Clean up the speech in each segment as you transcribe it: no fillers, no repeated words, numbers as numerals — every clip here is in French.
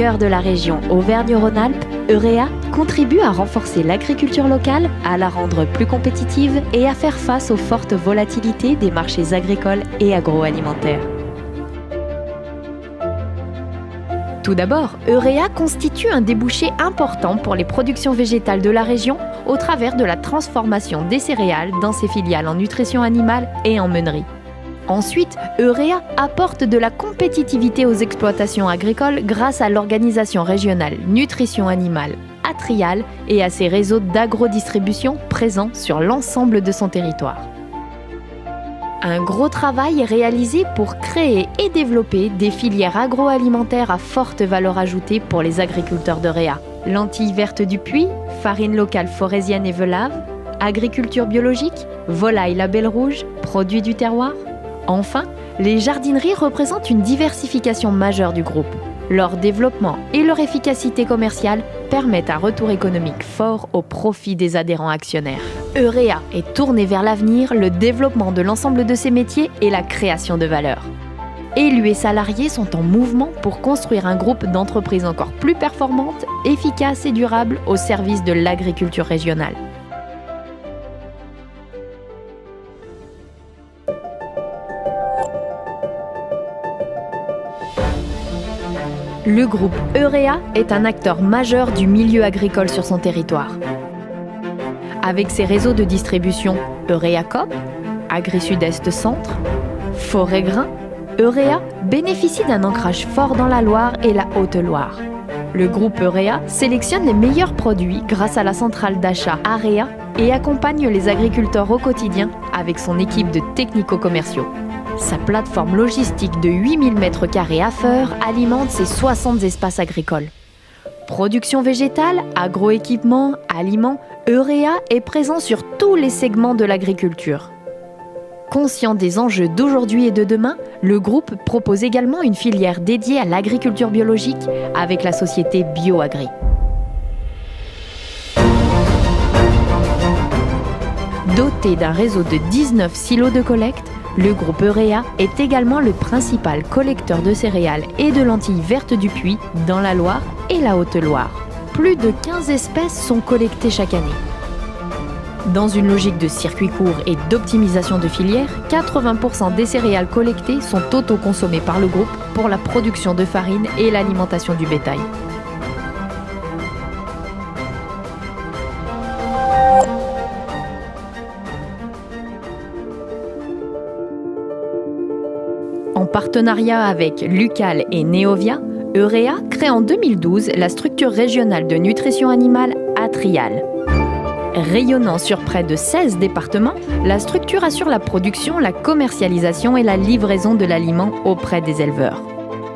cœur de la région Auvergne-Rhône-Alpes, Eurea contribue à renforcer l'agriculture locale, à la rendre plus compétitive et à faire face aux fortes volatilités des marchés agricoles et agroalimentaires. Tout d'abord, Eurea constitue un débouché important pour les productions végétales de la région au travers de la transformation des céréales dans ses filiales en nutrition animale et en meunerie. Ensuite, Eurea apporte de la compétitivité aux exploitations agricoles grâce à l'organisation régionale Nutrition Animale Atrial et à ses réseaux d'agrodistribution présents sur l'ensemble de son territoire. Un gros travail est réalisé pour créer et développer des filières agroalimentaires à forte valeur ajoutée pour les agriculteurs d'Eurea. Lentilles vertes du Puy, farine locale forésienne et Velave, agriculture biologique, volaille label rouge, produits du terroir. Enfin, les jardineries représentent une diversification majeure du groupe. Leur développement et leur efficacité commerciale permettent un retour économique fort au profit des adhérents actionnaires. Eurea est tourné vers l'avenir, le développement de l'ensemble de ses métiers et la création de valeur. Élus et salariés sont en mouvement pour construire un groupe d'entreprises encore plus performantes, efficaces et durables au service de l'agriculture régionale. Le groupe Eurea est un acteur majeur du milieu agricole sur son territoire. Avec ses réseaux de distribution EureaCoop, Agri-Sud-Est Centre, Forêt Grain, Eurea bénéficie d'un ancrage fort dans la Loire et la Haute-Loire. Le groupe Eurea sélectionne les meilleurs produits grâce à la centrale d'achat Area et accompagne les agriculteurs au quotidien avec son équipe de technico-commerciaux. Sa plateforme logistique de 8000 m² à Feurs alimente ses 60 espaces agricoles. Production végétale, agroéquipement, aliments, Eurea est présent sur tous les segments de l'agriculture. Conscient des enjeux d'aujourd'hui et de demain, le groupe propose également une filière dédiée à l'agriculture biologique avec la société BioAgri. Doté d'un réseau de 19 silos de collecte, le groupe Eurea est également le principal collecteur de céréales et de lentilles vertes du Puy dans la Loire et la Haute-Loire. Plus de 15 espèces sont collectées chaque année. Dans une logique de circuit court et d'optimisation de filières, 80% des céréales collectées sont autoconsommées par le groupe pour la production de farine et l'alimentation du bétail. En partenariat avec Lucal et Neovia, Eurea crée en 2012 la structure régionale de nutrition animale Atrial. Rayonnant sur près de 16 départements, la structure assure la production, la commercialisation et la livraison de l'aliment auprès des éleveurs.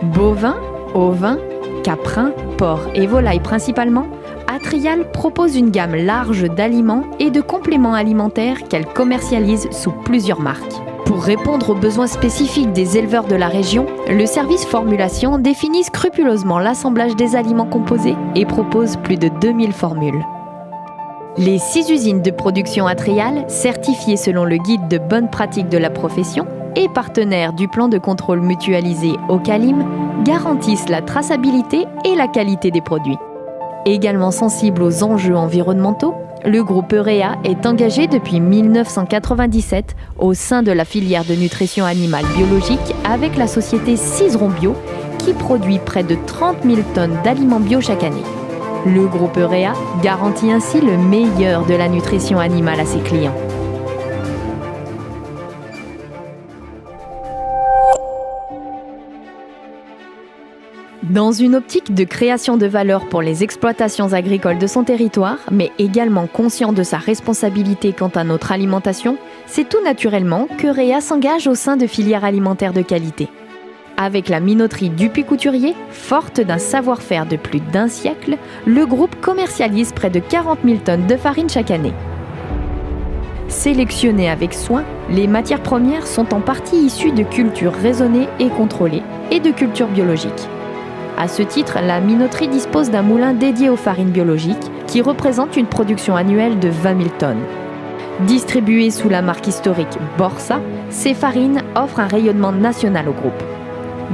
Bovins, ovins, caprins, porcs et volailles principalement, Atrial propose une gamme large d'aliments et de compléments alimentaires qu'elle commercialise sous plusieurs marques. Pour répondre aux besoins spécifiques des éleveurs de la région, le service formulation définit scrupuleusement l'assemblage des aliments composés et propose plus de 2000 formules. Les 6 usines de production Atrial, certifiées selon le guide de bonne pratique de la profession et partenaires du plan de contrôle mutualisé Ocalim, garantissent la traçabilité et la qualité des produits. Également sensible aux enjeux environnementaux, le groupe Eurea est engagé depuis 1997 au sein de la filière de nutrition animale biologique avec la société Cizeron Bio qui produit près de 30 000 tonnes d'aliments bio chaque année. Le groupe Eurea garantit ainsi le meilleur de la nutrition animale à ses clients. Dans une optique de création de valeur pour les exploitations agricoles de son territoire, mais également conscient de sa responsabilité quant à notre alimentation, c'est tout naturellement qu'Eurea s'engage au sein de filières alimentaires de qualité. Avec la minoterie du Puy Couturier, forte d'un savoir-faire de plus d'1 siècle, le groupe commercialise près de 40 000 tonnes de farine chaque année. Sélectionnées avec soin, les matières premières sont en partie issues de cultures raisonnées et contrôlées et de cultures biologiques. À ce titre, la minoterie dispose d'un moulin dédié aux farines biologiques qui représente une production annuelle de 20 000 tonnes. Distribuées sous la marque historique Borsa, ces farines offrent un rayonnement national au groupe.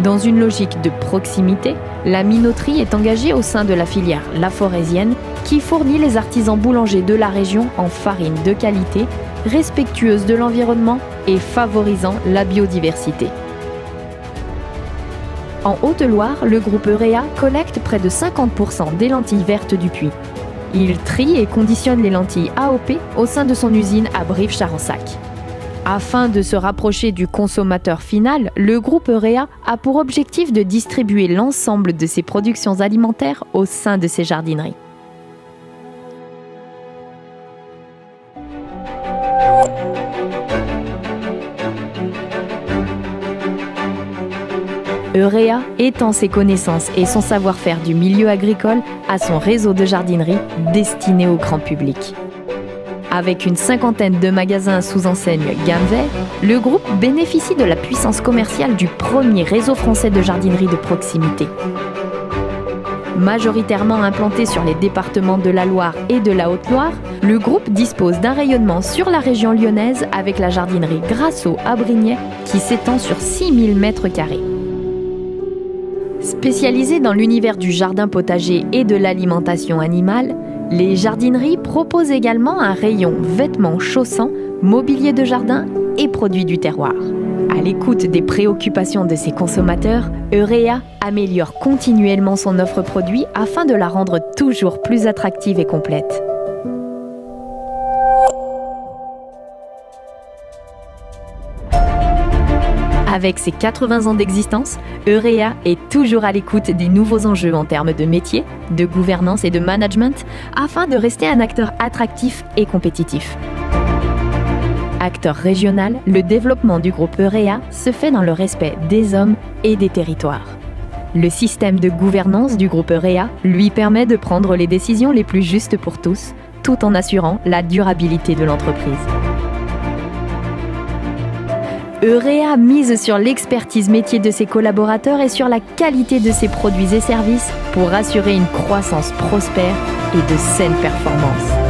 Dans une logique de proximité, la minoterie est engagée au sein de la filière laforésienne qui fournit les artisans boulangers de la région en farine de qualité, respectueuse de l'environnement et favorisant la biodiversité. En Haute-Loire, le groupe Eurea collecte près de 50% des lentilles vertes du puits. Il trie et conditionne les lentilles AOP au sein de son usine à Brive-Charensac. Afin de se rapprocher du consommateur final, le groupe Eurea a pour objectif de distribuer l'ensemble de ses productions alimentaires au sein de ses jardineries. Eurea étend ses connaissances et son savoir-faire du milieu agricole à son réseau de jardinerie destiné au grand public. Avec une cinquantaine de magasins sous enseigne Gamme Vert, le groupe bénéficie de la puissance commerciale du premier réseau français de jardinerie de proximité. Majoritairement implanté sur les départements de la Loire et de la Haute-Loire, le groupe dispose d'un rayonnement sur la région lyonnaise avec la jardinerie Grasso à Brignais qui s'étend sur 6000 m². Spécialisées dans l'univers du jardin potager et de l'alimentation animale, les jardineries proposent également un rayon vêtements chaussants, mobilier de jardin et produits du terroir. À l'écoute des préoccupations de ses consommateurs, Eurea améliore continuellement son offre produit afin de la rendre toujours plus attractive et complète. Avec ses 80 ans d'existence, Eurea est toujours à l'écoute des nouveaux enjeux en termes de métier, de gouvernance et de management afin de rester un acteur attractif et compétitif. Acteur régional, le développement du groupe Eurea se fait dans le respect des hommes et des territoires. Le système de gouvernance du groupe Eurea lui permet de prendre les décisions les plus justes pour tous, tout en assurant la durabilité de l'entreprise. Eurea mise sur l'expertise métier de ses collaborateurs et sur la qualité de ses produits et services pour assurer une croissance prospère et de saines performances.